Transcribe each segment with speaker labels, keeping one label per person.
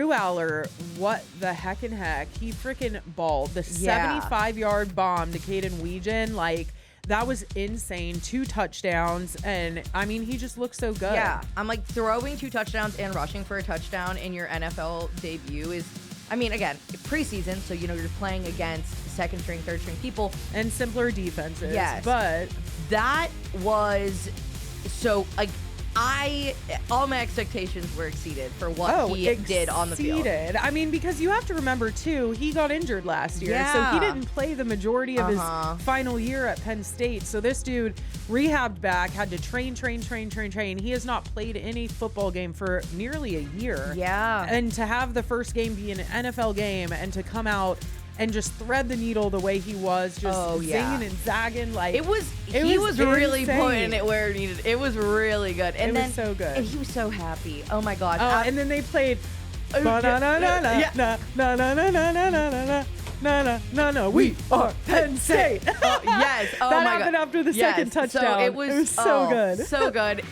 Speaker 1: Drew Allar, what the heck? He freaking balled. The 75-yard bomb to Caden Weegan, like, that was insane. 2 touchdowns, and I mean, he just looks so good.
Speaker 2: Yeah, I'm like, throwing 2 touchdowns and rushing for a touchdown in your NFL debut is, I mean, again, preseason, so you're playing against second string, third string people
Speaker 1: and simpler defenses.
Speaker 2: Yes,
Speaker 1: but
Speaker 2: that was so, like, all my expectations were exceeded for what he did on the field.
Speaker 1: I mean, because you have to remember too, he got injured last year, so he didn't play the majority of his final year at Penn State. So this dude rehabbed back, had to train. He has not played any football game for nearly a year.
Speaker 2: Yeah,
Speaker 1: and to have the first game be an NFL game and to come out and just thread the needle the way he was, just zinging and zagging, like
Speaker 2: he was really putting it where it needed. It was really good, and
Speaker 1: it was so good,
Speaker 2: and he was so happy. Oh my god!
Speaker 1: And then they played. No, we are Penn State.
Speaker 2: Yes. Oh
Speaker 1: that
Speaker 2: my
Speaker 1: happened
Speaker 2: god.
Speaker 1: after the second touchdown.
Speaker 2: So it was
Speaker 1: so good.
Speaker 2: So good.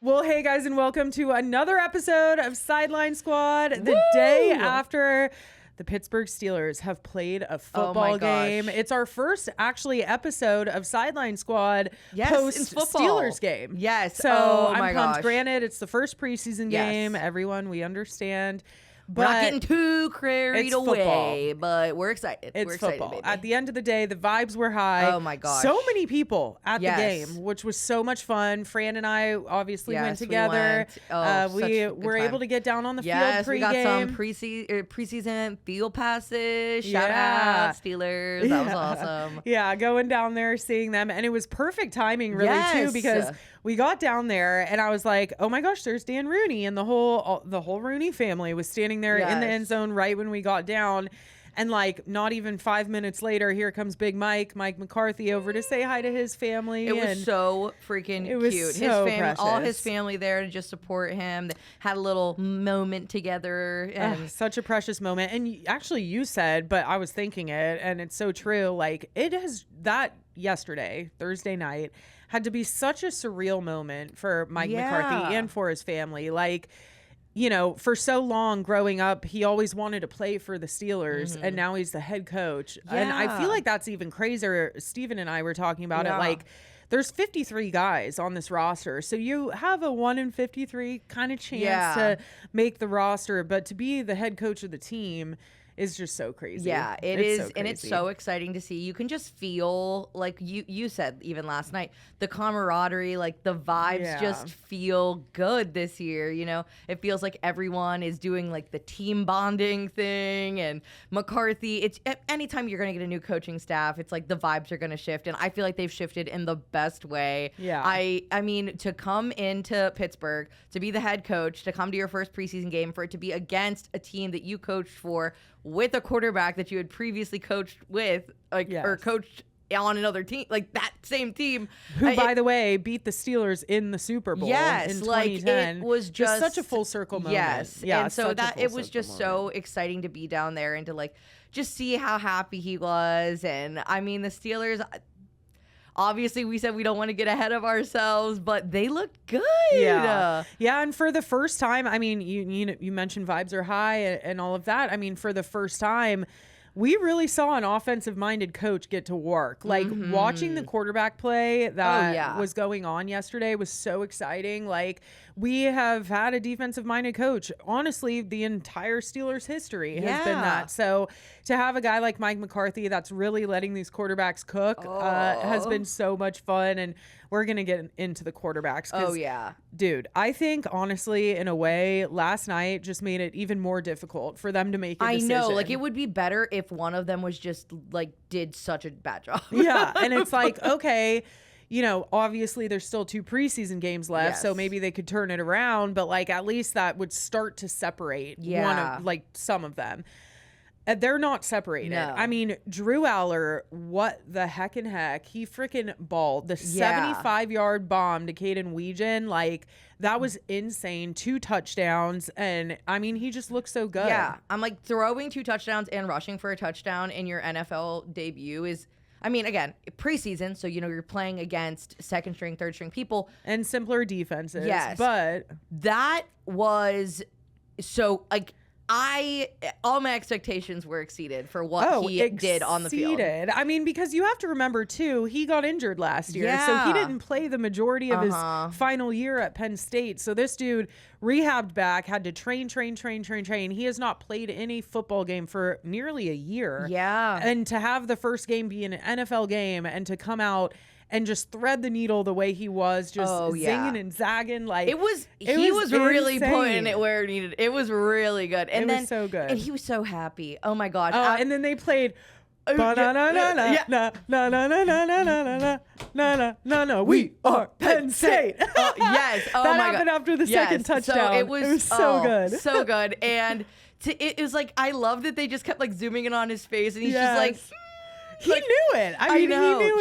Speaker 1: Well, hey guys, and welcome to another episode of Sideline Squad. The day after the Pittsburgh Steelers have played a football game. It's our first episode of Sideline Squad post Steelers game.
Speaker 2: Yes.
Speaker 1: So I'm pumped. Granted, it's the first preseason game. Everyone, we understand.
Speaker 2: But we're not getting too carried away, but we're excited.
Speaker 1: It's
Speaker 2: we're excited,
Speaker 1: football.
Speaker 2: baby.
Speaker 1: At the end of the day, the vibes were high.
Speaker 2: Oh my gosh.
Speaker 1: So many people at the game, which was so much fun. Fran and I obviously went together. We were able to get down on the field pregame.
Speaker 2: We got some preseason field passes. Shout out Steelers. That was awesome.
Speaker 1: Yeah, going down there, seeing them. And it was perfect timing really too, because we got down there and I was like, oh my gosh, there's Dan Rooney, and the whole Rooney family was standing there in the end zone right when we got down. And like, not even 5 minutes later, here comes Big Mike McCarthy, over to say hi to his family.
Speaker 2: It was so freaking cute.
Speaker 1: So
Speaker 2: all his family there to just support him. They had a little moment together. And
Speaker 1: such a precious moment. And you said, but I was thinking it, and it's so true. Like, that yesterday, Thursday night, had to be such a surreal moment for Mike McCarthy and for his family. Like, for so long growing up, he always wanted to play for the Steelers, and now he's the head coach. And I feel like that's even crazier. Steven and I were talking about it. Like, there's 53 guys on this roster, so you have a 1 in 53 kind of chance to make the roster, but to be the head coach of the team is just so crazy.
Speaker 2: Yeah, it is. So and it's so exciting to see. You can just feel, like you said even last night, the camaraderie, like the vibes just feel good this year. It feels like everyone is doing like the team bonding thing. And McCarthy, it's anytime you're going to get a new coaching staff, it's like the vibes are going to shift. And I feel like they've shifted in the best way.
Speaker 1: Yeah.
Speaker 2: I mean, to come into Pittsburgh, to be the head coach, to come to your first preseason game, for it to be against a team that you coached for, with a quarterback that you had previously coached with, or coached on another team, like that same team,
Speaker 1: who, by the way, beat the Steelers in the Super Bowl.
Speaker 2: Yes,
Speaker 1: in 2010.
Speaker 2: It was just
Speaker 1: such a full circle moment.
Speaker 2: Yes,
Speaker 1: yeah,
Speaker 2: and so that it was just so exciting to be down there and to like just see how happy he was. And I mean, the Steelers. Obviously, we said we don't want to get ahead of ourselves, but they looked good.
Speaker 1: Yeah, and for the first time, I mean, you mentioned vibes are high and all of that. I mean, for the first time, we really saw an offensive-minded coach get to work. Like, watching the quarterback play that was going on yesterday was so exciting. Like, we have had a defensive-minded coach. Honestly, the entire Steelers history has been that. So to have a guy like Mike McCarthy that's really letting these quarterbacks cook has been so much fun. And we're going to get into the quarterbacks. Dude, I think, honestly, in a way, last night just made it even more difficult for them to make a decision.
Speaker 2: I know. Like, it would be better if one of them was just, like, did such a bad job.
Speaker 1: Yeah, and it's like, okay, obviously there's still 2 preseason games left, so maybe they could turn it around, but, like, at least that would start to separate one of, like, some of them. They're not separated.
Speaker 2: No.
Speaker 1: I mean, Drew Allar, what the heck? He freaking balled. The 75-yard bomb to Caden Weegan, like, that was insane. 2 touchdowns, and I mean, he just looks so good.
Speaker 2: Yeah, I'm like, throwing 2 touchdowns and rushing for a touchdown in your NFL debut is, I mean, again, preseason, so you're playing against second string, third string people
Speaker 1: and simpler defenses.
Speaker 2: Yes,
Speaker 1: but
Speaker 2: that was so like all my expectations were exceeded for what he did on the field.
Speaker 1: I mean, because you have to remember too, he got injured last year, so he didn't play the majority of his final year at Penn State. So this dude rehabbed back, had to train. He has not played any football game for nearly a year.
Speaker 2: Yeah.
Speaker 1: And to have the first game be an NFL game and to come out and just thread the needle the way he was, just zinging and zagging, like
Speaker 2: he was really putting it where it needed. It was really good, and
Speaker 1: it was so good,
Speaker 2: and he was so happy. Oh my gosh!
Speaker 1: And then they played. No, we are Penn State.
Speaker 2: Yes, oh
Speaker 1: that
Speaker 2: my
Speaker 1: happened
Speaker 2: God.
Speaker 1: after the second touchdown.
Speaker 2: So it was
Speaker 1: so good,
Speaker 2: so good, and it was like I love that they just kept like zooming in on his face, and he's just like.
Speaker 1: He knew it. I mean,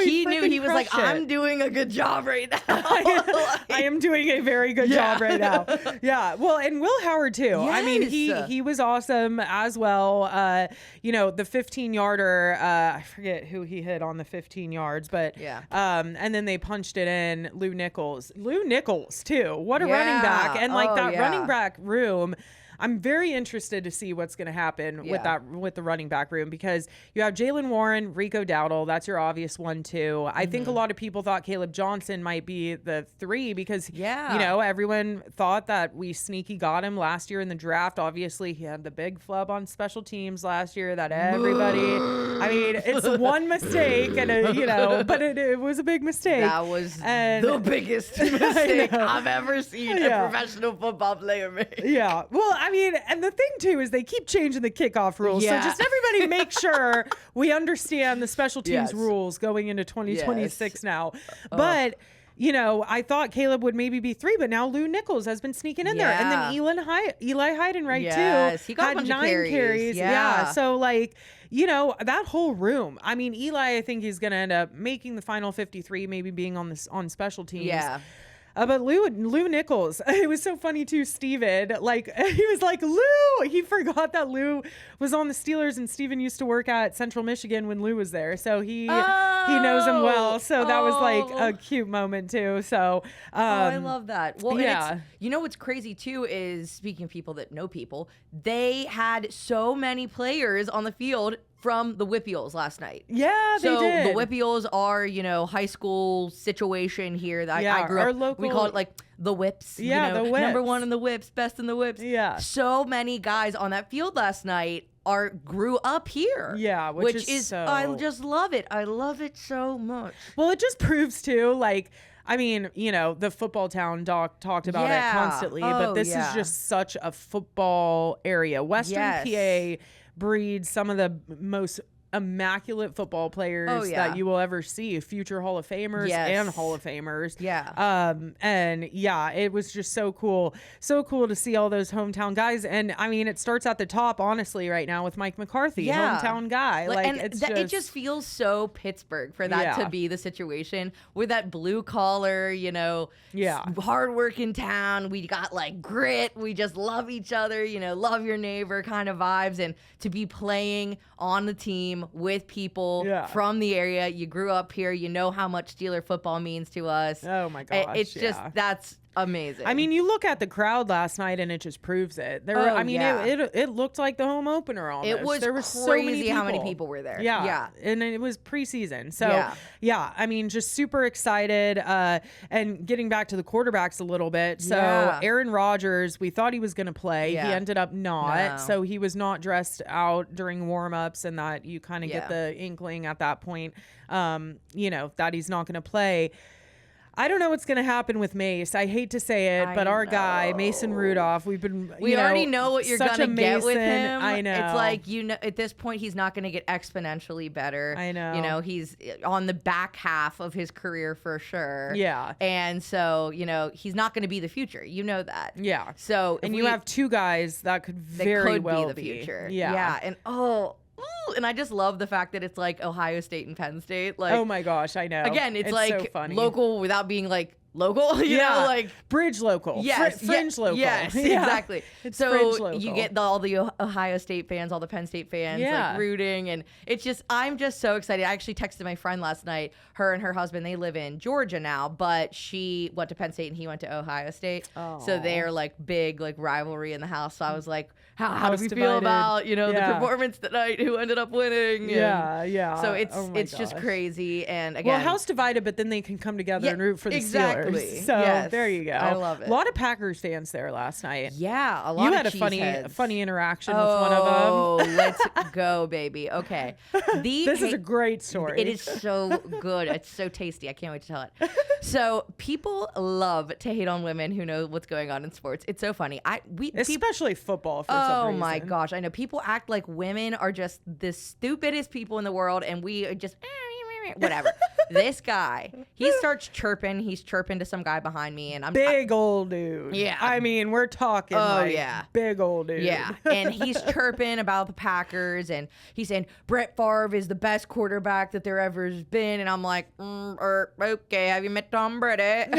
Speaker 2: he knew. He was like, I'm doing a good job right now.
Speaker 1: I am doing a very good job right now. Yeah. Well, and Will Howard too.
Speaker 2: Yes.
Speaker 1: I mean, he was awesome as well. The 15-yarder, I forget who he hit on the 15 yards, but and then they punched it in. Lou Nichols too. What a running back. And like that running back room, I'm very interested to see what's going to happen with the running back room, because you have Jalen Warren, Rico Dowdle. That's your obvious one too. I think a lot of people thought Caleb Johnson might be the 3 because everyone thought that we sneaky got him last year in the draft. Obviously, he had the big flub on special teams last year that everybody. I mean, it's one mistake, and but it was a big mistake.
Speaker 2: That was the biggest mistake I've ever seen a professional football player make.
Speaker 1: Yeah. Well, I mean, and the thing too is they keep changing the kickoff rules. So just everybody make sure we understand the special teams rules going into 2026 now. But I thought Caleb would maybe be 3, but now Lou Nichols has been sneaking in there. And then Eli Heidenreich too.
Speaker 2: He got
Speaker 1: had
Speaker 2: 9
Speaker 1: carries. Yeah. So that whole room. I mean, Eli, I think he's going to end up making the final 53, maybe being on special teams.
Speaker 2: Yeah.
Speaker 1: But Lou Nichols, it was so funny too. Steven, he was like, Lou. He forgot that Lou was on the Steelers, and Steven used to work at Central Michigan when Lou was there, so he knows him well. So that was like a cute moment too. So
Speaker 2: I love that. Well, what's crazy too is, speaking of people that know people, they had so many players on the field from the Whippioles last night.
Speaker 1: Yeah, they did.
Speaker 2: The Whippioles are, high school situation here that I grew up.
Speaker 1: Local,
Speaker 2: we call it like the Whips.
Speaker 1: Yeah, the Whips.
Speaker 2: Number 1 in the Whips, best in the Whips.
Speaker 1: Yeah.
Speaker 2: So many guys on that field last night grew up here.
Speaker 1: Yeah, which is so...
Speaker 2: I just love it. I love it so much.
Speaker 1: Well, it just proves too, I mean, the football town doc talked about it constantly, but this is just such a football area. Western PA breeds some of the most immaculate football players that you will ever see, future Hall of Famers and Hall of Famers. It was just so cool to see all those hometown guys. And I mean, it starts at the top, honestly, right now with Mike McCarthy, hometown guy.
Speaker 2: It just feels so Pittsburgh for that to be the situation with that blue collar, hardworking town. We got grit. We just love each other, love your neighbor kind of vibes, and to be playing on the team with people from the area. You grew up here. You know how much Steeler football means to us.
Speaker 1: Oh my gosh.
Speaker 2: It's just, that's amazing.
Speaker 1: I mean, you look at the crowd last night and it just proves it. It looked like the home opener almost.
Speaker 2: There was crazy how many people were there.
Speaker 1: Yeah. And it was preseason. So I mean, just super excited. And getting back to the quarterbacks a little bit. So Aaron Rodgers, we thought he was going to play. He ended up not. So he was not dressed out during warm-ups, and that you kind of get the inkling at that point, that he's not going to play. I don't know what's going to happen with Mace. I hate to say it, but our guy, Mason Rudolph, we
Speaker 2: already know what you're going to get with him.
Speaker 1: I know.
Speaker 2: It's like, at this point, he's not going to get exponentially better.
Speaker 1: I know.
Speaker 2: He's on the back half of his career for sure.
Speaker 1: Yeah.
Speaker 2: And so, he's not going to be the future. You know that.
Speaker 1: Yeah.
Speaker 2: So,
Speaker 1: and you have 2 guys that could very well
Speaker 2: be the future.
Speaker 1: Yeah.
Speaker 2: Yeah. And and I just love the fact that it's like Ohio State and Penn State.
Speaker 1: Oh my gosh, I know.
Speaker 2: Again, it's
Speaker 1: so funny.
Speaker 2: Local without being local, you know, like
Speaker 1: bridge local,
Speaker 2: yes,
Speaker 1: fringe local.
Speaker 2: Yes,
Speaker 1: yeah.
Speaker 2: exactly.
Speaker 1: It's
Speaker 2: so you get all the Ohio State fans, all the Penn State fans,
Speaker 1: yeah.
Speaker 2: like rooting, and I'm just so excited. I actually texted my friend last night. Her and her husband, they live in Georgia now, but she went to Penn State and he went to Ohio State. So they're like big like rivalry in the house. So I was like, how do we feel about the performance tonight? Who ended up winning?
Speaker 1: Yeah.
Speaker 2: So it's just crazy. And again,
Speaker 1: well, house divided, but then they can come together and root for the Steelers. So there you go.
Speaker 2: I love it.
Speaker 1: A lot of Packers fans there last night.
Speaker 2: Yeah, a lot.
Speaker 1: You
Speaker 2: of
Speaker 1: had a funny interaction with one of them.
Speaker 2: Oh, let's go, baby. Okay,
Speaker 1: this is a great story.
Speaker 2: It is so good. It's so tasty. I can't wait to tell it. So people love to hate on women who know what's going on in sports. It's so funny.
Speaker 1: Especially football. For some reason.
Speaker 2: Oh my gosh, I know people act like women are just the stupidest people in the world, and we are just. Whatever. This guy, he starts chirping. He's chirping to some guy behind me, and I'm
Speaker 1: big old dude.
Speaker 2: Yeah.
Speaker 1: I mean, we're talking. Big old dude.
Speaker 2: Yeah. And he's chirping about the Packers, and he's saying Brett Favre is the best quarterback that there ever has been, and I'm like, okay, have you met Tom Brady?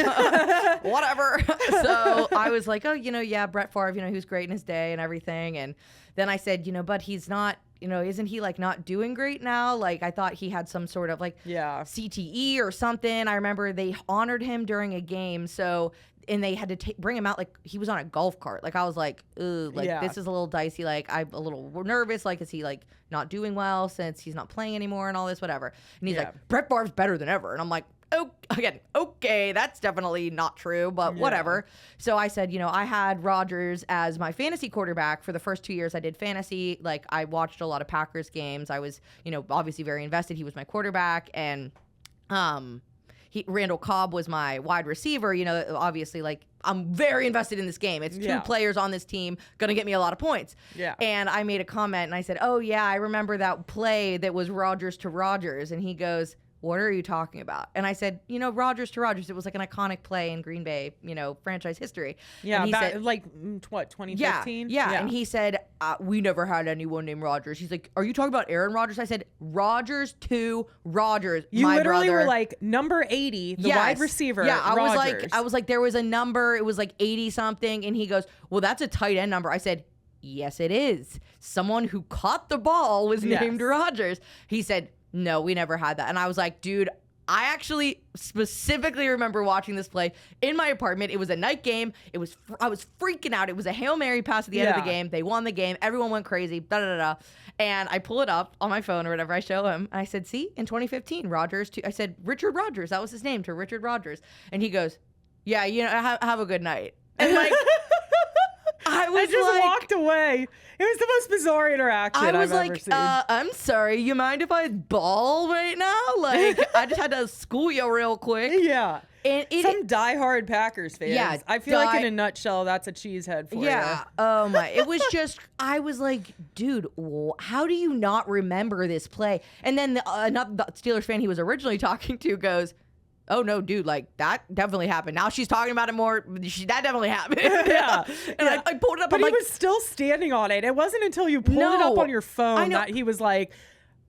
Speaker 2: Whatever. So I was like, Brett Favre, he was great in his day and everything, and then I said, but he's not. Isn't he like not doing great now? Like I thought he had some sort of like CTE or something. I remember they honored him during a game. And they had to bring him out like he was on a golf cart. Like I was like, ooh, this is a little dicey. Like I'm a little nervous. Like is he like not doing well since he's not playing anymore and all this, whatever. And he's like, Brett Favre's better than ever. And I'm like, okay, that's definitely not true, but whatever. So I said, I had Rodgers as my fantasy quarterback for the first 2 years I did fantasy. Like I watched a lot of Packers games. I was, obviously very invested. He was my quarterback, and Randall Cobb was my wide receiver. Obviously, like I'm very invested in this game. It's two players on this team gonna get me a lot of points. Yeah. And I made a comment and I said, "Oh yeah, I remember that play that was Rodgers to Rodgers," and he goes, "What are you talking about?" And I said, Rodgers to Rodgers. It was like an iconic play in Green Bay, franchise history.
Speaker 1: Yeah,
Speaker 2: and he said,
Speaker 1: 2015?
Speaker 2: Yeah. And he said, we never had anyone named Rodgers. He's like, are you talking about Aaron Rodgers? I said, Rodgers to Rodgers,
Speaker 1: you
Speaker 2: my
Speaker 1: literally
Speaker 2: brother.
Speaker 1: Were like, number 80, the wide receiver,
Speaker 2: Yeah,
Speaker 1: Rodgers.
Speaker 2: I was like, there was a number. It was like 80 something. And he goes, well, that's a tight end number. I said, yes, it is. Someone who caught the ball was named Rodgers. He said, no, we never had that. And I was like, dude, I actually specifically remember watching this play in my apartment. It was a night game. I was freaking out. It was a Hail Mary pass at the end of the game. They won the game. Everyone went crazy. And I pull it up on my phone or whatever. I show him. And I said, see, in 2015, I said, Richard Rodgers. That was his name, to Richard Rodgers. And he goes, yeah, have a good night. And like, I just
Speaker 1: walked away. It was the most bizarre interaction I've ever seen.
Speaker 2: I'm sorry, you mind if I ball right now? Like, I just had to school you real quick.
Speaker 1: Yeah. And some diehard Packers fans. Yeah. I feel like in a nutshell, that's a cheesehead for you.
Speaker 2: Yeah. Oh my. It was just, I was like, dude, how do you not remember this play? And then the Steelers fan he was originally talking to goes, oh no, dude, like that definitely happened. Now she's talking about it more. That definitely happened.
Speaker 1: Yeah.
Speaker 2: And I pulled it up.
Speaker 1: But he was still standing on it. It wasn't until you pulled it up on your phone that he was like,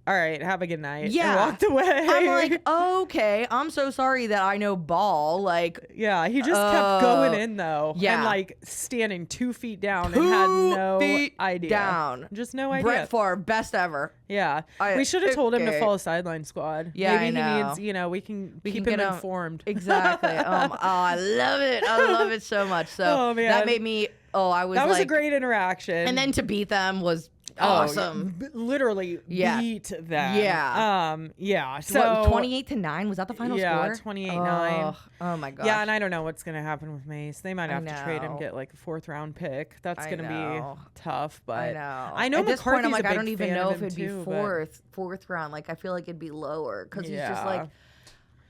Speaker 1: all right, have a good night. Yeah. And walked away.
Speaker 2: I'm like, okay, I'm so sorry that I know ball. Like,
Speaker 1: yeah, he just kept going in though.
Speaker 2: Yeah.
Speaker 1: And like standing 2 feet down and had no idea.
Speaker 2: Down.
Speaker 1: Just no idea.
Speaker 2: Brett Favre, best ever.
Speaker 1: Yeah. We should have told him to follow Sideline Squad.
Speaker 2: Yeah,
Speaker 1: maybe
Speaker 2: I know.
Speaker 1: he needs, we can keep him informed.
Speaker 2: Exactly. I love it. I love it so much. So that made me, that was
Speaker 1: a great interaction.
Speaker 2: And then to beat them was awesome.
Speaker 1: Literally beat them.
Speaker 2: Yeah.
Speaker 1: So
Speaker 2: what, 28-9 was that the final score?
Speaker 1: Yeah, 28-9.
Speaker 2: Oh my gosh.
Speaker 1: Yeah, and I don't know what's gonna happen with Mace. They might have to trade him, get like a 4th round pick. That's gonna be tough. But I know
Speaker 2: at this point, I'm like, I don't
Speaker 1: even
Speaker 2: know if it'd be fourth round. Like I feel like it'd be lower because he's just like.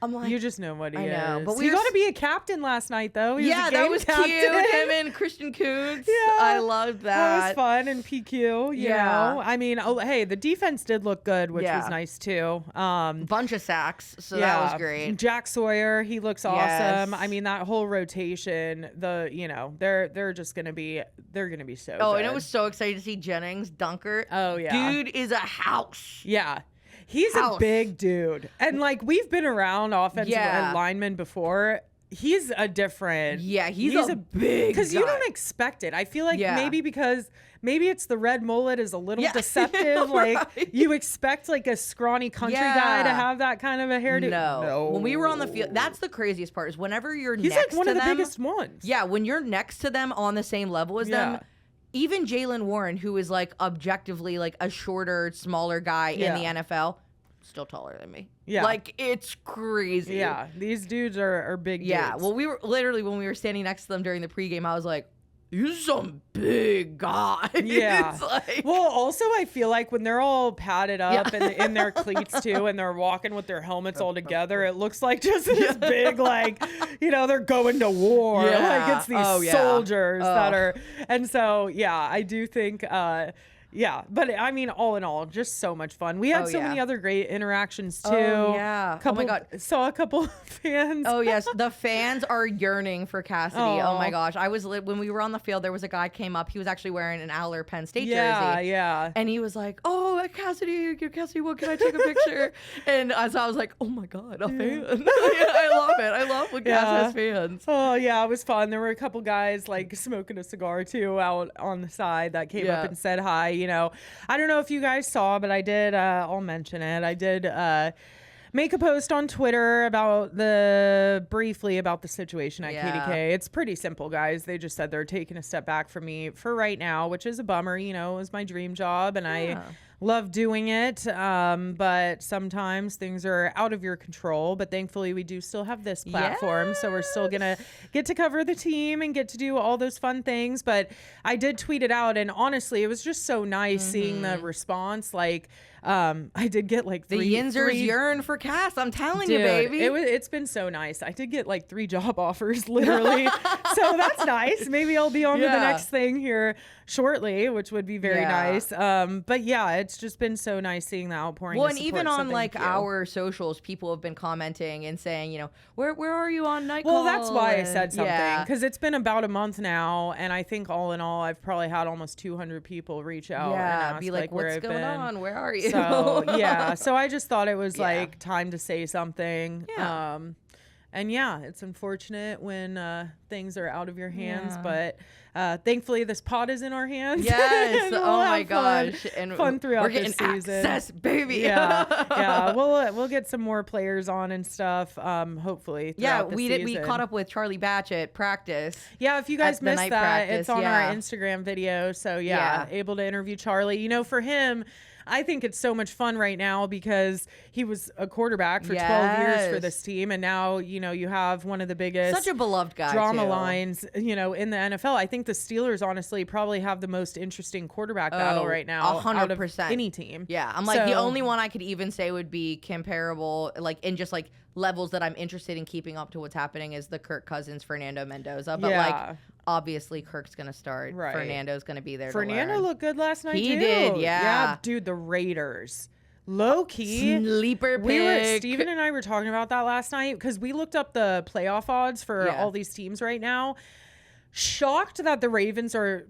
Speaker 2: I'm like,
Speaker 1: you just know what he is.
Speaker 2: I know, but
Speaker 1: he got to be a captain last night, though. He was
Speaker 2: that was
Speaker 1: captain.
Speaker 2: cute. Him and Christian Kuntz. Yeah, I loved that.
Speaker 1: That was fun and PQ. You know, I mean, hey, the defense did look good, which was nice too.
Speaker 2: Bunch of sacks, so that was great.
Speaker 1: Jack Sawyer, he looks awesome. I mean, that whole rotation, they're just gonna be, so.
Speaker 2: Oh,
Speaker 1: good.
Speaker 2: and it was so exciting to see Jennings dunker.
Speaker 1: Oh yeah,
Speaker 2: dude is a house.
Speaker 1: Yeah. He's a big dude. And like we've been around offensive linemen before. he's a different.
Speaker 2: Yeah, he's a big
Speaker 1: because you don't expect it. I feel like maybe it's the red mullet is a little deceptive. Like you expect like a scrawny country guy to have that kind of a hairdo.
Speaker 2: No. When we were on the field, that's the craziest part is whenever you're
Speaker 1: he's
Speaker 2: next
Speaker 1: like one
Speaker 2: to
Speaker 1: of the
Speaker 2: them,
Speaker 1: biggest ones.
Speaker 2: Yeah, when you're next to them on the same level as them. Even Jaylen Warren, who is like objectively like a shorter, smaller guy in the NFL, still taller than me. Yeah. Like it's crazy.
Speaker 1: Yeah. These dudes are big dudes.
Speaker 2: Yeah. Well, we were literally when we were standing next to them during the pregame, I was like, you're some big guy.
Speaker 1: Yeah. Well, also I feel like when they're all padded up and in their cleats too, and they're walking with their helmets all together, it looks like just this big, like, they're going to war. Yeah. Like it's these soldiers that are, and so, I do think, but I mean, all in all, just so much fun. We had so many other great interactions too.
Speaker 2: Oh yeah. Oh my God.
Speaker 1: Saw a couple fans.
Speaker 2: Oh yes. The fans are yearning for Cassidy. Oh my gosh. When we were on the field, there was a guy came up. He was actually wearing an Allar Penn State jersey.
Speaker 1: Yeah.
Speaker 2: And he was like, "Oh, Cassidy, what can I take a picture?" And so I was like, "Oh my God, a fan." I love it. I love when Cass has fans.
Speaker 1: Oh yeah, it was fun. There were a couple guys like smoking a cigar too out on the side that came up and said hi. I don't know if you guys saw, but I did, I'll mention it. I did make a post on Twitter briefly about the situation at KDKA. It's pretty simple, guys. They just said they're taking a step back from me for right now, which is a bummer. It was my dream job and I love doing it. But sometimes things are out of your control, but thankfully we do still have this platform. So we're still going to get to cover the team and get to do all those fun things. But I did tweet it out. And honestly, it was just so nice seeing the response. Like, I did get like
Speaker 2: the Yinzers yearn for Cass. I'm telling you, baby.
Speaker 1: It's been so nice. I did get like 3 job offers, literally. So that's nice. Maybe I'll be on to the next thing here shortly, which would be very nice. But it's just been so nice seeing the outpouring.
Speaker 2: Well, and even on like our socials, people have been commenting and saying, where are you on night call?
Speaker 1: Well, that's why I said something because it's been about a month now, and I think all in all, I've probably had almost 200 people reach out and ask,
Speaker 2: be like, what's going on? Where are you?
Speaker 1: So so I just thought it was like time to say something. And it's unfortunate when things are out of your hands, but thankfully this pod is in our hands.
Speaker 2: Yes. Oh my gosh. And
Speaker 1: fun throughout
Speaker 2: we're getting
Speaker 1: this season.
Speaker 2: Access, baby.
Speaker 1: Yeah. We'll get some more players on and stuff. Hopefully.
Speaker 2: We caught up with Charlie Batch at practice.
Speaker 1: Yeah. If you guys missed that, it's on our Instagram video. So able to interview Charlie. For him, I think it's so much fun right now because he was a quarterback for 12 years for this team. And now, you have one of the biggest
Speaker 2: such a beloved guy
Speaker 1: drama lines, in the NFL. I think the Steelers honestly probably have the most interesting quarterback battle right now 100%. Out of any team.
Speaker 2: Yeah. I'm like, the only one I could even say would be comparable, like in just like levels that I'm interested in keeping up to what's happening is the Kirk Cousins, Fernando Mendoza. But like, obviously Kirk's going to start. Right. Fernando's going to be there.
Speaker 1: Fernando looked good last night,
Speaker 2: He did,
Speaker 1: yeah. Dude, the Raiders. Low key.
Speaker 2: Sleeper pick.
Speaker 1: Steven and I were talking about that last night because we looked up the playoff odds for all these teams right now. Shocked that the Ravens are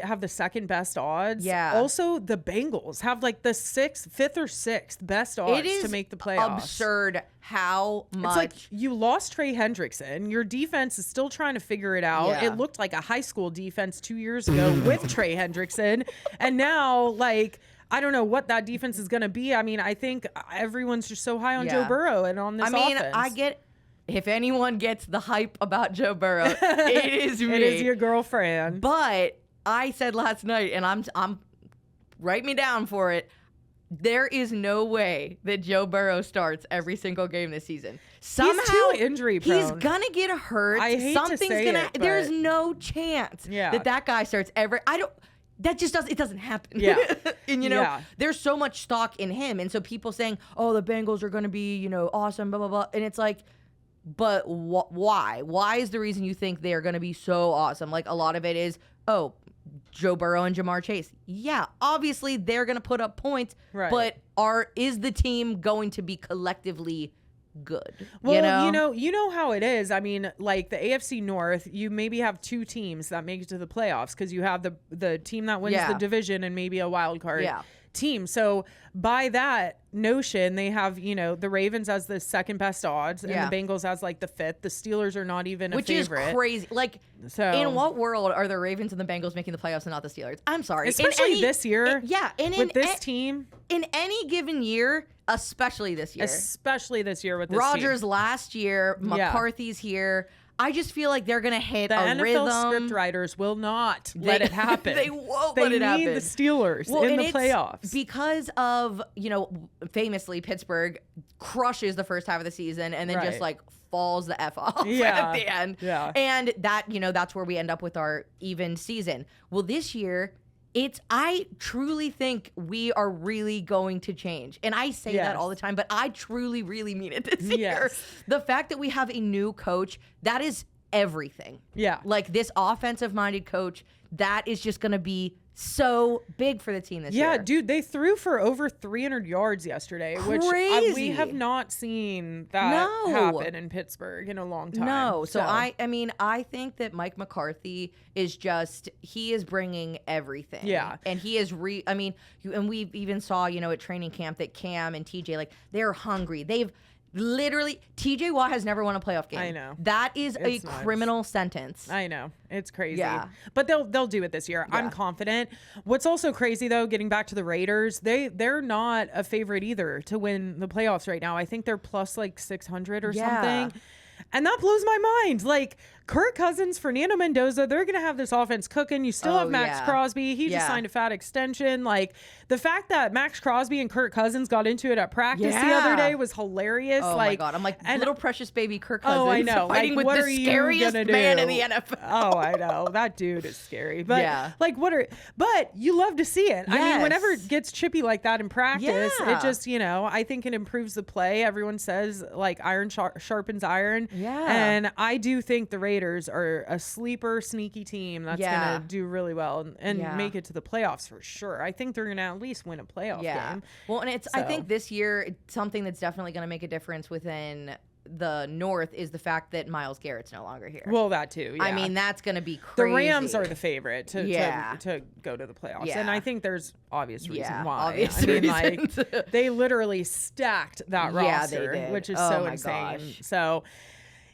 Speaker 1: have the second best odds.
Speaker 2: Yeah.
Speaker 1: Also, the Bengals have like the fifth or sixth best odds to make the playoffs.
Speaker 2: Absurd how much.
Speaker 1: It's like you lost Trey Hendrickson. Your defense is still trying to figure it out.
Speaker 2: Yeah.
Speaker 1: It looked like a high school defense 2 years ago with Trey Hendrickson, and now like. I don't know what that defense is going to be. I mean, I think everyone's just so high on Joe Burrow and on this offense.
Speaker 2: I get if anyone gets the hype about Joe Burrow, it is me.
Speaker 1: It is your girl, Fran.
Speaker 2: But I said last night, and I'm write me down for it. There is no way that Joe Burrow starts every single game this season. Somehow,
Speaker 1: he's too injury prone.
Speaker 2: He's gonna get hurt.
Speaker 1: I hate to say it, but
Speaker 2: there's no chance that guy starts every. That just doesn't happen.
Speaker 1: Yeah.
Speaker 2: And, there's so much stock in him. And so people saying, oh, the Bengals are going to be, awesome, blah, blah, blah. And it's like, but why? Why is the reason you think they are going to be so awesome? Like a lot of it is, Joe Burrow and Jamar Chase. Yeah, obviously they're going to put up points. Right. But is the team going to be collectively good?
Speaker 1: Well, you know how it is. I mean, like the AFC North, you maybe have 2 teams that make it to the playoffs because you have the team that wins the division and maybe a wild card team. So by that notion, they have, the Ravens as the second best odds and the Bengals as like the fifth. The Steelers are not even a favorite.
Speaker 2: Which is crazy. Like, so, in what world are the Ravens and the Bengals making the playoffs and not the Steelers? I'm sorry.
Speaker 1: Especially this year. With this team.
Speaker 2: In any given year, especially this year.
Speaker 1: Especially this year with this
Speaker 2: Rodgers
Speaker 1: team.
Speaker 2: last year, McCarthy's here. I just feel like they're going to hit
Speaker 1: the
Speaker 2: a
Speaker 1: NFL
Speaker 2: rhythm.
Speaker 1: Script writers will not let it happen.
Speaker 2: They won't let it happen.
Speaker 1: They need the Steelers in the playoffs.
Speaker 2: Because of, famously Pittsburgh crushes the first half of the season and then just like falls the F off at the end.
Speaker 1: Yeah.
Speaker 2: And that, that's where we end up with our even season. Well, this year, I truly think we are really going to change. And I say that all the time, but I truly, really mean it this year. The fact that we have a new coach, that is everything.
Speaker 1: Yeah.
Speaker 2: Like this offensive-minded coach, that is just going to be so big for the team this year.
Speaker 1: Yeah, dude, they threw for over 300 yards yesterday, which we have not seen that happen in Pittsburgh in a long time.
Speaker 2: No, so I think that Mike McCarthy is he is bringing everything.
Speaker 1: Yeah.
Speaker 2: And he is and we even saw, at training camp that Cam and TJ, like, they're hungry. They've literally, TJ Watt has never won a playoff game.
Speaker 1: I know.
Speaker 2: That is
Speaker 1: It's
Speaker 2: a
Speaker 1: nuts.
Speaker 2: criminal sentence.
Speaker 1: I know. It's crazy.
Speaker 2: Yeah.
Speaker 1: But they'll do it this year.
Speaker 2: Yeah.
Speaker 1: I'm confident. What's also crazy, though, getting back to the Raiders, they're not a favorite either to win the playoffs right now. I think they're plus like 600 or something. And that blows my mind. Like, Kirk Cousins, Fernando Mendoza, they're going to have this offense cooking. You still have Max Crosby. He just signed a fat extension. Like, the fact that Max Crosby and Kirk Cousins got into it at practice the other day was hilarious.
Speaker 2: Oh, my God. I'm like, little precious baby Kirk Cousins.
Speaker 1: Oh, I know.
Speaker 2: Fighting
Speaker 1: like,
Speaker 2: with the scariest man in the NFL.
Speaker 1: Oh, I know. That dude is scary. But, but you love to see it.
Speaker 2: Yes.
Speaker 1: I mean, whenever it gets chippy like that in practice, it just, I think it improves the play. Everyone says, like, iron sharpens iron.
Speaker 2: Yeah.
Speaker 1: And I do think the Raiders are a sleeper, sneaky team that's going to do really well and make it to the playoffs for sure. I think they're going to at least win a playoff game.
Speaker 2: Well, and I think this year, something that's definitely going to make a difference within the North is the fact that Myles Garrett's no longer here.
Speaker 1: Well, that too. Yeah.
Speaker 2: I mean, that's going to be crazy.
Speaker 1: The Rams are the favorite to go to the playoffs.
Speaker 2: Yeah.
Speaker 1: And I think there's obvious reason why.
Speaker 2: Obvious reasons.
Speaker 1: Like, they literally stacked that roster,
Speaker 2: they did.
Speaker 1: which is so insane.
Speaker 2: Gosh.
Speaker 1: So,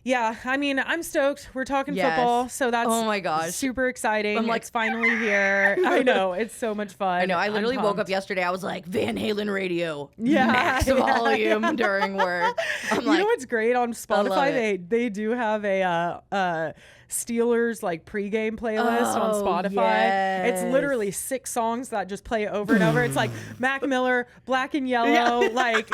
Speaker 1: yeah, I mean, I'm stoked. We're talking football, so that's
Speaker 2: my gosh,
Speaker 1: super exciting.
Speaker 2: I'm like,
Speaker 1: it's finally here. I know, it's so much fun.
Speaker 2: I know. I literally woke up yesterday. I was like, Van Halen radio, max volume during work. I'm like,
Speaker 1: you know what's great on Spotify? They do have a Steelers like pregame playlist on Spotify.
Speaker 2: Yes.
Speaker 1: It's literally 6 songs that just play over and over. It's like Mac Miller, Black and Yellow, like,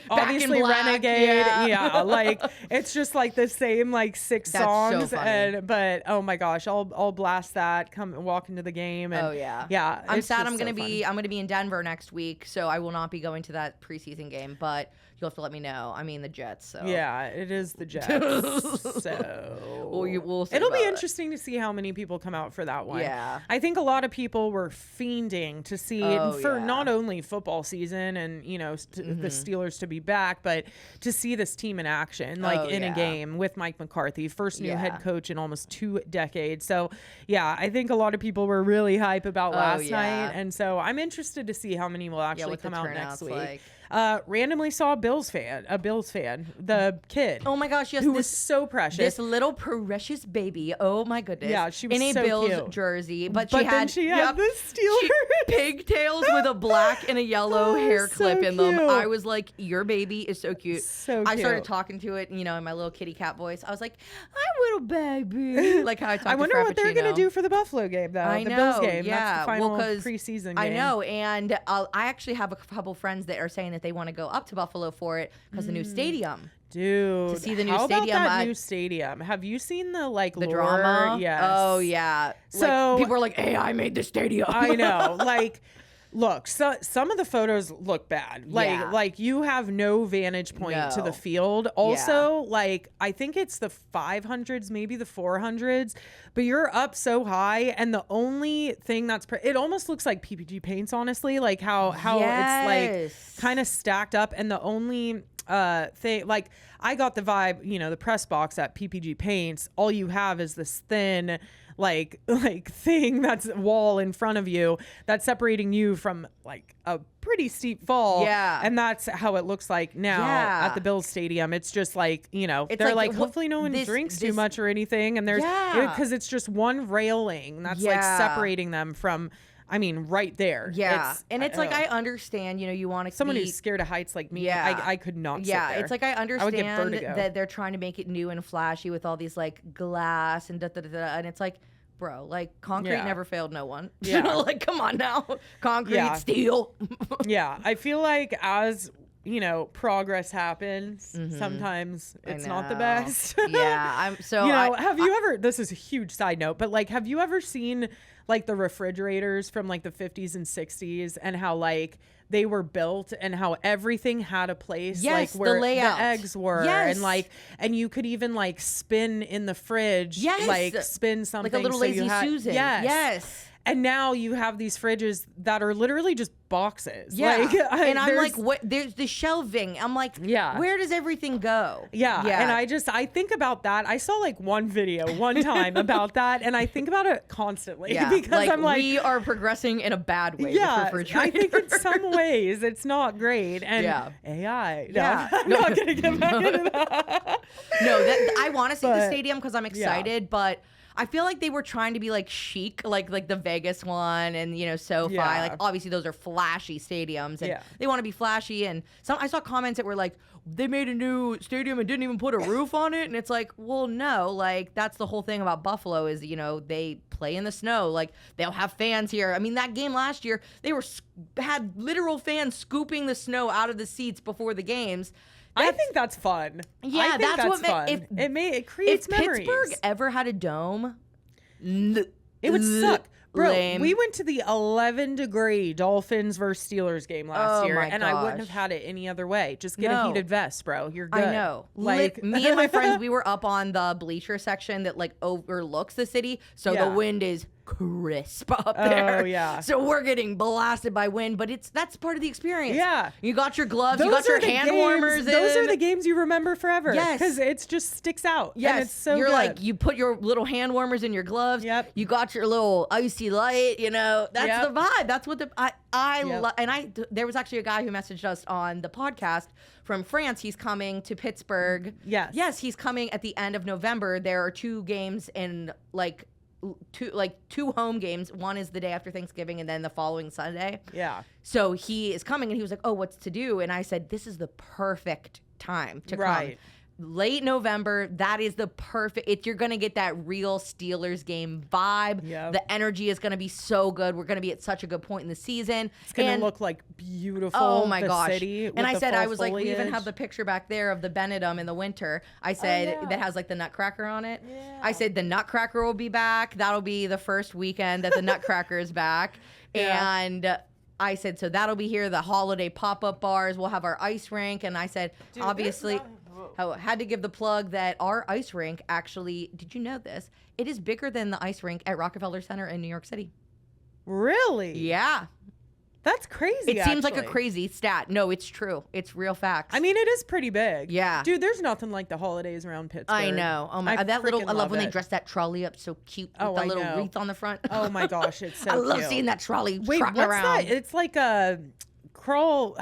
Speaker 1: obviously Renegade. Yeah. Like, it's just like the same like 6 songs.
Speaker 2: So funny.
Speaker 1: But oh my gosh, I'll blast that, come and walk into the game. And yeah.
Speaker 2: I'm sad I'm gonna be in Denver next week, so I will not be going to that preseason game, but you'll have to let me know. I mean, the Jets. So
Speaker 1: yeah, it is the Jets. So
Speaker 2: we'll see.
Speaker 1: It'll be interesting to see how many people come out for that one.
Speaker 2: Yeah,
Speaker 1: I think a lot of people were fiending to see it for not only football season and the Steelers to be back, but to see this team in action, like in a game with Mike McCarthy, first new head coach in almost 2 decades. So yeah, I think a lot of people were really hype about last night, and so I'm interested to see how many will actually come out next week.
Speaker 2: Like.
Speaker 1: Randomly saw a Bills fan, the kid.
Speaker 2: Oh my gosh, yes,
Speaker 1: who was so precious.
Speaker 2: This little precious baby. Oh my goodness.
Speaker 1: Yeah, she was
Speaker 2: in a
Speaker 1: so
Speaker 2: Bills
Speaker 1: cute.
Speaker 2: jersey, but
Speaker 1: she had the Steelers
Speaker 2: pigtails with a black and a yellow hair clip in them. I was like, your baby is so cute.
Speaker 1: So cute.
Speaker 2: I started talking to it, in my little kitty cat voice. I was like, hi, little baby. Like how I talk to Frappuccino.
Speaker 1: I wonder what they're gonna do for the Buffalo game, though.
Speaker 2: I know,
Speaker 1: the Bills game.
Speaker 2: Yeah,
Speaker 1: that's the final preseason game.
Speaker 2: I know, and I actually have a couple friends that are saying that they want to go up to Buffalo for it because the new stadium.
Speaker 1: Dude,
Speaker 2: to see the new
Speaker 1: how
Speaker 2: stadium.
Speaker 1: About that new stadium? Have you seen the lore?
Speaker 2: Drama?
Speaker 1: Yes.
Speaker 2: Oh yeah.
Speaker 1: So
Speaker 2: people are like, AI made the stadium.
Speaker 1: I know. Like, look, so some of the photos look bad. Like you have no vantage point to the field. Also, like I think it's the 500s, maybe the 400s, but you're up so high, and the only thing that's it almost looks like PPG paints, honestly, like how it's like kind of stacked up, and the only thing, like I got the vibe, the press box at PPG paints, all you have is this thin like thing that's wall in front of you that's separating you from like a pretty steep fall.
Speaker 2: Yeah.
Speaker 1: And that's how it looks like now at the Bills Stadium. It's just like, you know, they're like hopefully no one drinks too much or anything. And there's, because it's just one railing that's like separating them from, I mean, right there.
Speaker 2: Yeah. And it's like, I understand, you know, you want to
Speaker 1: someone who's scared of heights like me. I could not sit there.
Speaker 2: It's like, I understand that they're trying to make it new and flashy with all these like glass and and it's like, bro, like concrete never failed no one.
Speaker 1: Yeah.
Speaker 2: Like, come on now. Concrete, steel.
Speaker 1: Yeah. I feel like as, you know, progress happens, sometimes it's not the best.
Speaker 2: Yeah. You
Speaker 1: know, have you ever, this is a huge side note, but like, have you ever seen like the refrigerators from like the 50s and 60s and how like they were built and how everything had a place, like where the eggs were, and like, and you could even like spin in the fridge, like spin something
Speaker 2: like a little lazy Susan. Yes.
Speaker 1: And now you have these fridges that are literally just boxes.
Speaker 2: Yeah.
Speaker 1: Like,
Speaker 2: and I'm like, what? There's the shelving. I'm like, where does everything go?
Speaker 1: Yeah. And I think about that. I saw like one video one time about that, and I think about it constantly because like, I'm like,
Speaker 2: we are progressing in a bad way.
Speaker 1: Yeah. I think in some ways it's not great. And AI. No, I'm not going to get back into that.
Speaker 2: No, I want to see the stadium because I'm excited, but I feel like they were trying to be like chic, like the Vegas one and, you know, SoFi. Like, obviously those are flashy stadiums and they want to be flashy. And I saw comments that were like, they made a new stadium and didn't even put a roof on it. And it's like, well, no, like that's the whole thing about Buffalo is, you know, they play in the snow. Like they'll have fans here. I mean, that game last year, they had literal fans scooping the snow out of the seats before the games.
Speaker 1: I think that's fun.
Speaker 2: Yeah, that's what
Speaker 1: fun. It creates memories.
Speaker 2: If Pittsburgh ever had a dome,
Speaker 1: it would suck. Bro,
Speaker 2: lame.
Speaker 1: We went to the 11-degree Dolphins versus Steelers game last year, and I wouldn't have had it any other way. Just get a heated vest, bro. You're good.
Speaker 2: I know.
Speaker 1: Like
Speaker 2: me and my friends, we were up on the bleacher section that like overlooks the city, so the wind is crisp up there.
Speaker 1: Oh yeah.
Speaker 2: So we're getting blasted by wind, but that's part of the experience.
Speaker 1: Yeah.
Speaker 2: You got your gloves, you got your hand warmers.
Speaker 1: Those are the games you remember forever.
Speaker 2: Yes.
Speaker 1: Because it just sticks out.
Speaker 2: Yes.
Speaker 1: And it's so
Speaker 2: You're
Speaker 1: good.
Speaker 2: like, you put your little hand warmers in your gloves.
Speaker 1: Yep.
Speaker 2: You got your little icy light, you know. That's the vibe. That's what there was actually a guy who messaged us on the podcast from France. He's coming to Pittsburgh.
Speaker 1: Yes.
Speaker 2: Yes, he's coming at the end of November. There are two games in two home games. One is the day after Thanksgiving and then the following Sunday.
Speaker 1: Yeah.
Speaker 2: So he is coming and he was like, oh, what's to do? And I said, this is the perfect time to come. Late November, that is the perfect. You're going to get that real Steelers game vibe.
Speaker 1: Yep.
Speaker 2: The energy is going to be so good. We're going to be at such a good point in the season.
Speaker 1: It's going to look like beautiful.
Speaker 2: Oh my gosh.
Speaker 1: City
Speaker 2: and I said, I was
Speaker 1: foliage.
Speaker 2: like, we even have the picture back there of the Benedum in the winter. I said, that has like the Nutcracker on it.
Speaker 1: Yeah.
Speaker 2: I said, the Nutcracker will be back. That'll be the first weekend that the Nutcracker is back. And I said, so that'll be here. The holiday pop-up bars. We'll have our ice rink. And I said, obviously, I had to give the plug that our ice rink actually, did you know this? It is bigger than the ice rink at Rockefeller Center in New York City.
Speaker 1: Really?
Speaker 2: Yeah.
Speaker 1: That's crazy.
Speaker 2: It seems like a crazy stat. No, it's true. It's real facts.
Speaker 1: I mean, it is pretty big.
Speaker 2: Yeah.
Speaker 1: Dude, there's nothing like the holidays around Pittsburgh.
Speaker 2: I know. Oh my, I love when they dress that trolley up so cute with the little wreath on the front.
Speaker 1: Oh my gosh, it's so
Speaker 2: I love
Speaker 1: cute.
Speaker 2: seeing that trolley
Speaker 1: Wait,
Speaker 2: trotting
Speaker 1: what's
Speaker 2: around.
Speaker 1: that? It's like a crawl.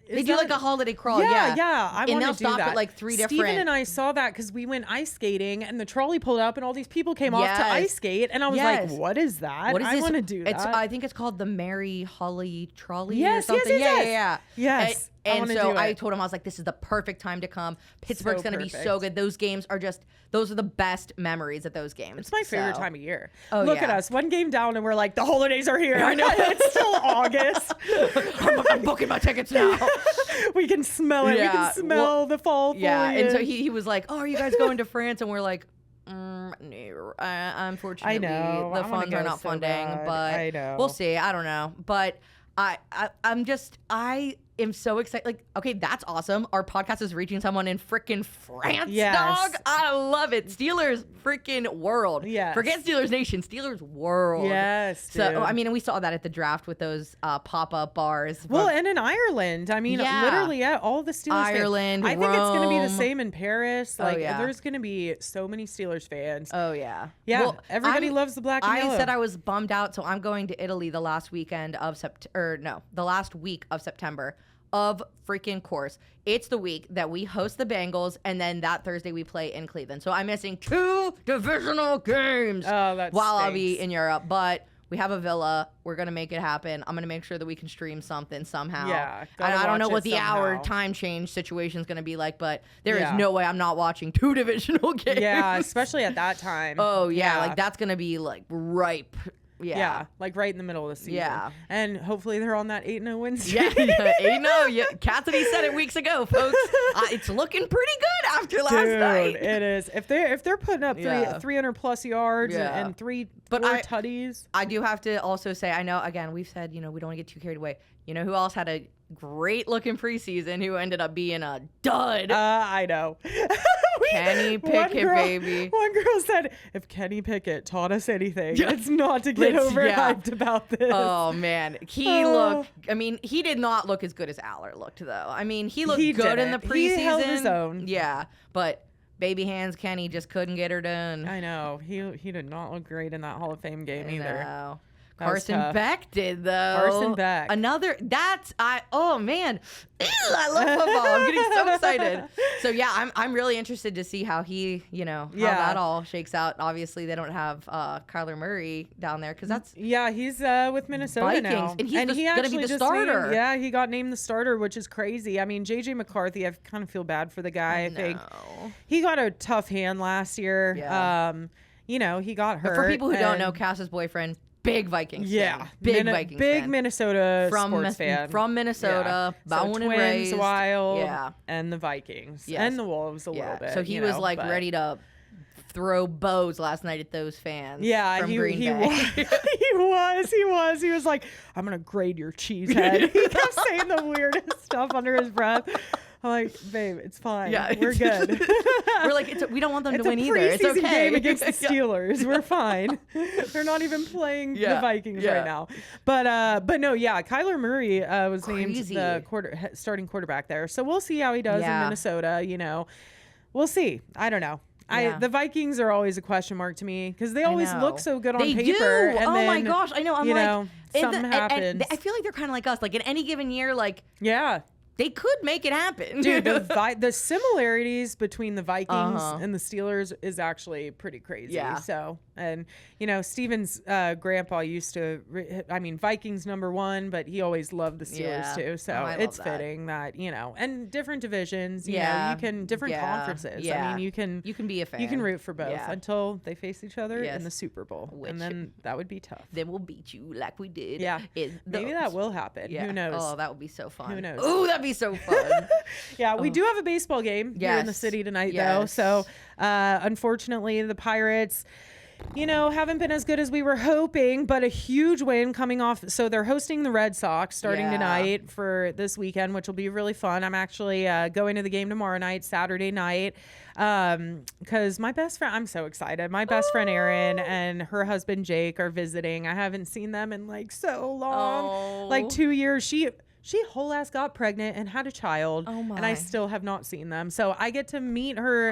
Speaker 2: They do like a holiday crawl.
Speaker 1: Yeah.
Speaker 2: And
Speaker 1: I want to do
Speaker 2: they'll stop
Speaker 1: that.
Speaker 2: at like 3 different.
Speaker 1: Steven and I saw that because we went ice skating and the trolley pulled up and all these people came off to ice skate and I was like, "What is that?
Speaker 2: What is
Speaker 1: I want to do that."
Speaker 2: I think it's called the Mary Holly Trolley.
Speaker 1: Yes,
Speaker 2: or something.
Speaker 1: yes. Yes.
Speaker 2: And so I told him, I was like, this is the perfect time to come. Pittsburgh's going to be so good. Those games are those are the best memories at those games.
Speaker 1: It's my favorite time of year.
Speaker 2: Oh,
Speaker 1: Look at us, one game down and we're like, the holidays are here. I know. It's still August.
Speaker 2: I'm booking my tickets now.
Speaker 1: We can smell it. We can smell the fall foliage.
Speaker 2: Yeah, and so he was like, oh, are you guys going to France? And we're like, no, unfortunately, the funds are not funding, but
Speaker 1: I know.
Speaker 2: We'll see. I don't know, but am so excited. Like, okay, that's awesome. Our podcast is reaching someone in freaking France,
Speaker 1: Yes.
Speaker 2: dog. I love it. Steelers freaking world.
Speaker 1: Yes.
Speaker 2: Forget Steelers Nation. Steelers world.
Speaker 1: Yes, dude.
Speaker 2: So, I mean, and we saw that at the draft with those pop-up bars.
Speaker 1: Well, and in Ireland, I mean, literally, all the Steelers
Speaker 2: Ireland,
Speaker 1: fans. I think it's going to be the
Speaker 2: Rome.
Speaker 1: same in Paris. Like,
Speaker 2: yeah.
Speaker 1: there's going to be so many Steelers fans.
Speaker 2: Oh, yeah.
Speaker 1: Yeah,
Speaker 2: Well,
Speaker 1: everybody loves the black and yellow.
Speaker 2: I said I was bummed out, so I'm going to Italy the last weekend of the last week of September. Of freaking course. It's the week that we host the Bengals, and then that Thursday we play in Cleveland. So I'm missing 2 divisional games
Speaker 1: that
Speaker 2: while I'll
Speaker 1: stinks.
Speaker 2: be in Europe. But we have a villa. We're going to make it happen. I'm going to make sure that we can stream something somehow.
Speaker 1: Yeah,
Speaker 2: I don't know what the
Speaker 1: somehow.
Speaker 2: hour time change situation is going to be like, but there is no way I'm not watching 2 divisional games.
Speaker 1: Yeah, especially at that time.
Speaker 2: Oh, yeah. Like, that's going to be, like, ripe. Yeah.
Speaker 1: Like right in the middle of the season.
Speaker 2: Yeah.
Speaker 1: And hopefully they're on that 8-0 win streak.
Speaker 2: Yeah. Cassidy said it weeks ago, folks. It's looking pretty good after last night.
Speaker 1: It is. If they're putting up 300 plus yards and 4 tutties.
Speaker 2: I do have to also say, I know, again, we've said, we don't want to get too carried away. You know who else had a great looking preseason who ended up being a dud?
Speaker 1: I know.
Speaker 2: Kenny Pickett, baby.
Speaker 1: One girl said, if Kenny Pickett taught us anything, it's not to get overhyped about this.
Speaker 2: Oh, man. He did not look as good as Allar looked, though. I mean, he looked good in the preseason.
Speaker 1: He held his own.
Speaker 2: Yeah, but baby hands Kenny just couldn't get her done.
Speaker 1: I know. He did not look great in that Hall of Fame game either.
Speaker 2: No. Carson Beck did, though.
Speaker 1: Carson Beck.
Speaker 2: Oh, man. Ew, I love football. I'm getting so excited. So, yeah, I'm really interested to see how how that all shakes out. Obviously, they don't have Kyler Murray down there because that's...
Speaker 1: Yeah, he's with Minnesota
Speaker 2: Vikings,
Speaker 1: now.
Speaker 2: and he's going to be the starter.
Speaker 1: He got named the starter, which is crazy. I mean, JJ McCarthy, I kind of feel bad for the guy. I think he got a tough hand last year.
Speaker 2: Yeah.
Speaker 1: He got hurt.
Speaker 2: But for people who don't know, Cass's boyfriend... Big Vikings fan. Big Vikings
Speaker 1: big
Speaker 2: fan.
Speaker 1: Minnesota sports fan.
Speaker 2: From Minnesota, born and raised.
Speaker 1: Wild, and the Vikings.
Speaker 2: Yes.
Speaker 1: And the Wolves a little bit.
Speaker 2: So he was ready to throw bows last night at those fans.
Speaker 1: Yeah,
Speaker 2: from
Speaker 1: he
Speaker 2: Green Bay.
Speaker 1: He was like, I'm going to grade your cheese head. He kept saying the weirdest stuff under his breath. I'm like, babe, it's fine. Yeah, we're good.
Speaker 2: We're like, we don't want them to win either. It's okay.
Speaker 1: Game against the Steelers. We're fine. They're not even playing the Vikings right now. But no, Kyler Murray was named the starting quarterback there. So we'll see how he does in Minnesota. We'll see. I don't know. The Vikings are always a question mark to me because they always look so good on paper.
Speaker 2: They do.
Speaker 1: And
Speaker 2: my gosh, I know. I'm like,
Speaker 1: something happens.
Speaker 2: And I feel like they're kind of like us. Like in any given year, they could make it happen.
Speaker 1: Dude, the similarities between the Vikings and the Steelers is actually pretty crazy.
Speaker 2: Yeah.
Speaker 1: So, and, Steven's grandpa used to, Vikings #1, but he always loved the Steelers too. So it's fitting that, and different divisions, you can, different conferences.
Speaker 2: Yeah.
Speaker 1: I mean, you can be a fan. You can root for both until they face each other in the Super Bowl. And then that would be tough.
Speaker 2: Then we'll beat you like we did.
Speaker 1: Yeah. Maybe that will happen. Yeah. Who knows?
Speaker 2: Oh, that would be so fun.
Speaker 1: Who knows?
Speaker 2: Ooh, that'd be so fun.
Speaker 1: We do have a baseball game here in the city tonight, though. So, unfortunately, the Pirates, haven't been as good as we were hoping, but a huge win coming off. So they're hosting the Red Sox starting tonight for this weekend, which will be really fun. I'm actually going to the game tomorrow night, Saturday night, because my best friend, I'm so excited. My best friend Erin and her husband Jake are visiting. I haven't seen them in so long, 2 years. She whole ass got pregnant and had a child, and I still have not seen them. So I get to meet her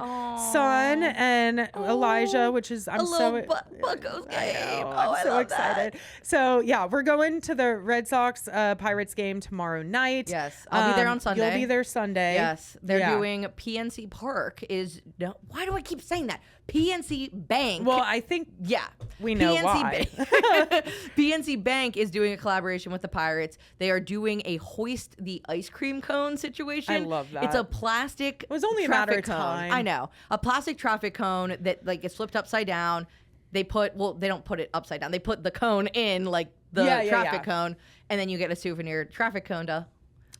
Speaker 1: son and Elijah, which is I'm so
Speaker 2: Bucko's game.
Speaker 1: I'm so excited.
Speaker 2: That.
Speaker 1: So we're going to the Red Sox Pirates game tomorrow night.
Speaker 2: Yes, I'll be there on Sunday.
Speaker 1: You'll be there Sunday.
Speaker 2: Yes, they're doing PNC Park. Why do I keep saying that? PNC Bank.
Speaker 1: Well, I think we know
Speaker 2: PNC
Speaker 1: why.
Speaker 2: PNC Bank is doing a collaboration with the Pirates. They are doing a hoist the ice cream cone situation.
Speaker 1: I love that.
Speaker 2: It's a plastic.
Speaker 1: It was only a matter of
Speaker 2: cone.
Speaker 1: time.
Speaker 2: I know, a plastic traffic cone that gets flipped upside down. They don't put it upside down. They put the cone in the traffic cone, and then you get a souvenir traffic cone to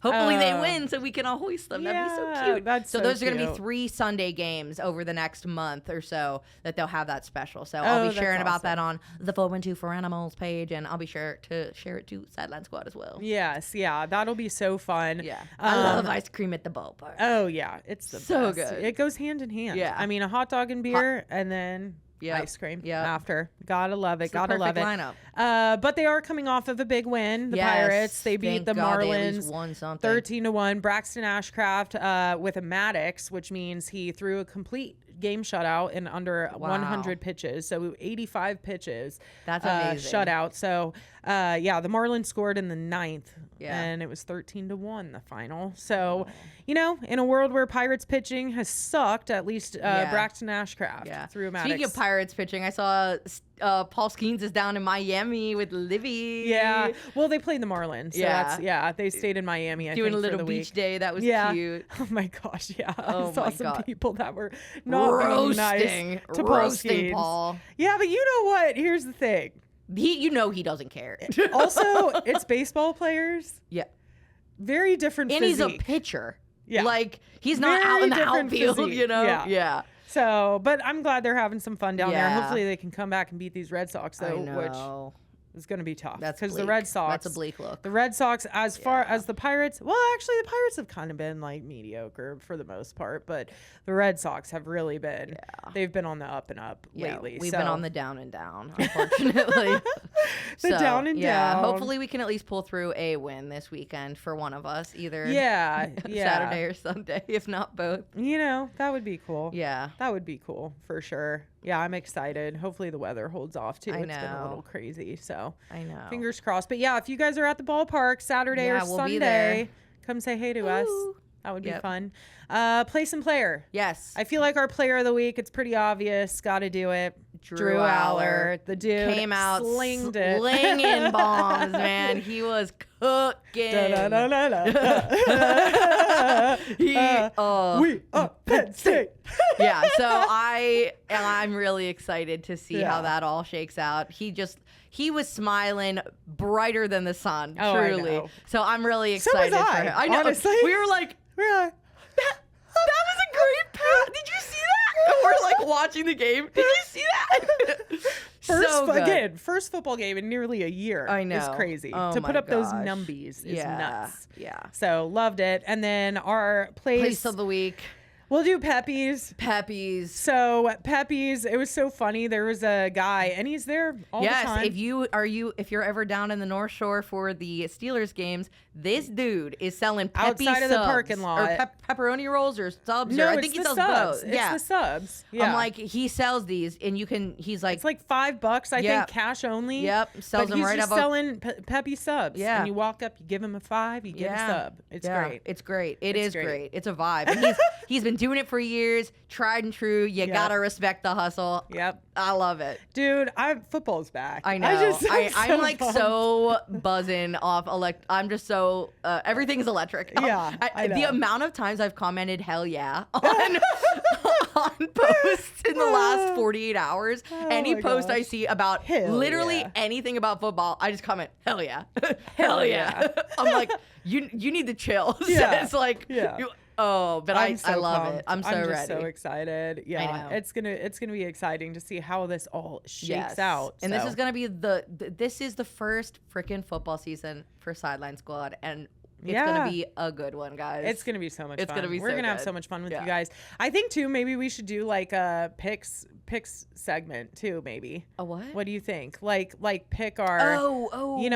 Speaker 2: Hopefully they win so we can all hoist them. That'd be so cute.
Speaker 1: That's so
Speaker 2: those are
Speaker 1: cute.
Speaker 2: going to be 3 Sunday games over the next month or so that they'll have that special. So I'll be sharing about that on the 412 for Animals page, and I'll be sure to share it to Sideline Squad as well.
Speaker 1: Yes, yeah, that'll be so fun.
Speaker 2: Yeah, I love ice cream at the ballpark.
Speaker 1: Oh yeah, it's the
Speaker 2: so
Speaker 1: best.
Speaker 2: good.
Speaker 1: It goes hand in hand.
Speaker 2: Yeah,
Speaker 1: I mean a hot dog and beer, and then ice cream after. Gotta love it.
Speaker 2: It's
Speaker 1: gotta love it.
Speaker 2: Lineup.
Speaker 1: But they are coming off of a big win. The Pirates. They beat the Marlins 13-1. Braxton Ashcraft with a Maddox, which means he threw a complete game shutout in under 100 pitches. So 85 pitches.
Speaker 2: That's amazing.
Speaker 1: Shutout. So the Marlins scored in the 9th. And it was 13-1 the final. So, in a world where Pirates pitching has sucked, at least Braxton Ashcraft threw a Maddox.
Speaker 2: Speaking of Pirates pitching, I saw Paul Skeens is down in Miami with Livy.
Speaker 1: Yeah. Well, they played the Marlins. So they stayed in Miami, I
Speaker 2: doing
Speaker 1: think,
Speaker 2: a little
Speaker 1: for the
Speaker 2: beach
Speaker 1: week.
Speaker 2: day. That was cute.
Speaker 1: Oh my gosh, yeah.
Speaker 2: Oh
Speaker 1: I saw
Speaker 2: my
Speaker 1: some
Speaker 2: God.
Speaker 1: people that were not being nice to Paul Skeens.
Speaker 2: Paul.
Speaker 1: Yeah, but you know what? Here's the thing.
Speaker 2: He doesn't care.
Speaker 1: Also, it's baseball players.
Speaker 2: Yeah.
Speaker 1: Very different
Speaker 2: and
Speaker 1: physique.
Speaker 2: He's a pitcher.
Speaker 1: Yeah.
Speaker 2: Like, he's not
Speaker 1: Very
Speaker 2: out in the
Speaker 1: different
Speaker 2: outfield,
Speaker 1: physique.
Speaker 2: Yeah.
Speaker 1: So, but I'm glad they're having some fun down there. Hopefully they can come back and beat these Red Sox, though, which is going to be tough.
Speaker 2: That's
Speaker 1: because
Speaker 2: bleak.
Speaker 1: the Red Sox.
Speaker 2: That's a bleak look.
Speaker 1: The Red Sox, as far as the Pirates, well, actually, the Pirates have kind of been like mediocre for the most part, but the Red Sox have really been. They've been on the up and up lately.
Speaker 2: We've been on the down and down, unfortunately.
Speaker 1: Down and down.
Speaker 2: Hopefully we can at least pull through a win this weekend for one of us, either Saturday or Sunday, if not both.
Speaker 1: That would be cool.
Speaker 2: Yeah.
Speaker 1: That would be cool for sure. Yeah, I'm excited. Hopefully the weather holds off too.
Speaker 2: It's
Speaker 1: been a little crazy. So
Speaker 2: I know.
Speaker 1: Fingers crossed. But yeah, if you guys are at the ballpark Saturday or
Speaker 2: we'll
Speaker 1: Sunday, come say hey to us. That would be fun. Play some player.
Speaker 2: Yes.
Speaker 1: I feel like our player of the week, it's pretty obvious. Got to do it. Drew Allar. The dude
Speaker 2: came out
Speaker 1: slinged it.
Speaker 2: Slinging bombs, man. He was cooking.
Speaker 1: We are Penn State.
Speaker 2: Yeah, so I'm really excited to see how that all shakes out. He was smiling brighter than the sun, truly.
Speaker 1: I know.
Speaker 2: So I'm really excited
Speaker 1: for
Speaker 2: him. I know.
Speaker 1: Honestly.
Speaker 2: We were like, that was a great pass. Did you see that? We're like watching the game. Did you see that?
Speaker 1: First football game in nearly a year.
Speaker 2: I know.
Speaker 1: It's crazy.
Speaker 2: Oh
Speaker 1: to put
Speaker 2: my
Speaker 1: up those
Speaker 2: gosh.
Speaker 1: numbies is nuts.
Speaker 2: Yeah.
Speaker 1: So loved it. And then our
Speaker 2: Place of the week.
Speaker 1: We'll do Pepe's. So Pepe's, it was so funny. There was a guy, and he's there all the time.
Speaker 2: If you're ever down in the North Shore for the Steelers games, this dude is selling Pepe's
Speaker 1: outside of the
Speaker 2: subs,
Speaker 1: parking lot,
Speaker 2: or pepperoni rolls or subs.
Speaker 1: No,
Speaker 2: I think he sells both.
Speaker 1: It's the subs. Yeah.
Speaker 2: I'm like, he sells these, and he's like,
Speaker 1: it's like $5, I think, cash only.
Speaker 2: Yep, sells them right up.
Speaker 1: He's just selling Pepe subs.
Speaker 2: Yeah,
Speaker 1: and you walk up, you give him a $5, you get a sub. It's great.
Speaker 2: It's great. It is great. It's a vibe. And he's been doing it for years, tried and true. You gotta respect the hustle.
Speaker 1: Yep.
Speaker 2: I love it.
Speaker 1: Dude, football's back.
Speaker 2: I know. I'm like so buzzing off I'm just so everything's electric.
Speaker 1: Yeah. I know.
Speaker 2: The amount of times I've commented hell yeah on posts in the last 48 hours. Any post I see about literally anything about football, I just comment hell yeah. Hell yeah. I'm like, you need to chill.
Speaker 1: Yeah.
Speaker 2: It's like but I love it. I'm
Speaker 1: just
Speaker 2: ready.
Speaker 1: So excited. Yeah, it's gonna be exciting to see how this all shakes out.
Speaker 2: And this is gonna be this is the first freaking football season for Sideline Squad, and it's gonna be a good one, guys.
Speaker 1: It's gonna be so much fun.
Speaker 2: It's gonna be
Speaker 1: We're gonna have so much fun with you guys. I think too, maybe we should do like a picks segment too, maybe.
Speaker 2: A what?
Speaker 1: What do you think? Like pick our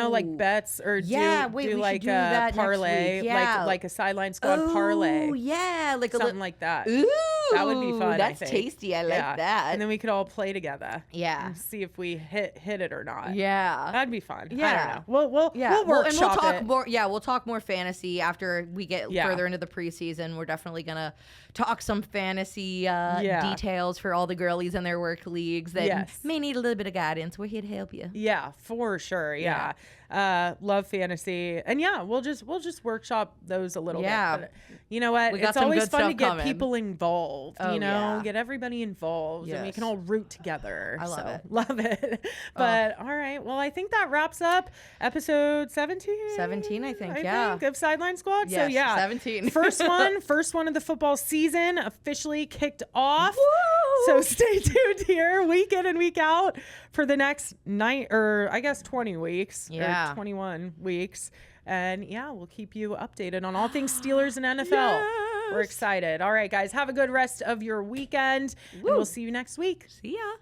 Speaker 1: like bets, or do like a parlay, like a Sideline Squad parlay.
Speaker 2: Oh yeah, like
Speaker 1: something like that.
Speaker 2: Ooh,
Speaker 1: that would be fun.
Speaker 2: That's
Speaker 1: I think.
Speaker 2: tasty. I like that.
Speaker 1: And then we could all play together.
Speaker 2: Yeah.
Speaker 1: And see if we hit it or not.
Speaker 2: Yeah.
Speaker 1: That'd be fun.
Speaker 2: Yeah.
Speaker 1: I don't know. We'll workshop
Speaker 2: talk
Speaker 1: it.
Speaker 2: more. Yeah, we'll talk more fantasy after we get further into the preseason. We're definitely gonna talk some fantasy details for all the girlies in their work leagues that may need a little bit of guidance. We're here to help you.
Speaker 1: Yeah, for sure. Yeah. Love fantasy. And yeah, we'll just workshop those a little bit. But you know what?
Speaker 2: It's
Speaker 1: always fun to get
Speaker 2: coming.
Speaker 1: People involved, get everybody involved, and we can all root together.
Speaker 2: I love it.
Speaker 1: Love it. But all right. Well, I think that wraps up episode 17.
Speaker 2: 17, I think,
Speaker 1: of Sideline Squad.
Speaker 2: Yes,
Speaker 1: so yeah,
Speaker 2: 17.
Speaker 1: first one of the football season officially kicked off.
Speaker 2: Woo!
Speaker 1: So stay tuned here week in and week out for the next 20 weeks.
Speaker 2: Yeah.
Speaker 1: Or 21 weeks. And yeah, we'll keep you updated on all things Steelers and NFL.
Speaker 2: Yes.
Speaker 1: We're excited. All right, guys, have a good rest of your weekend. And we'll see you next week.
Speaker 2: See ya.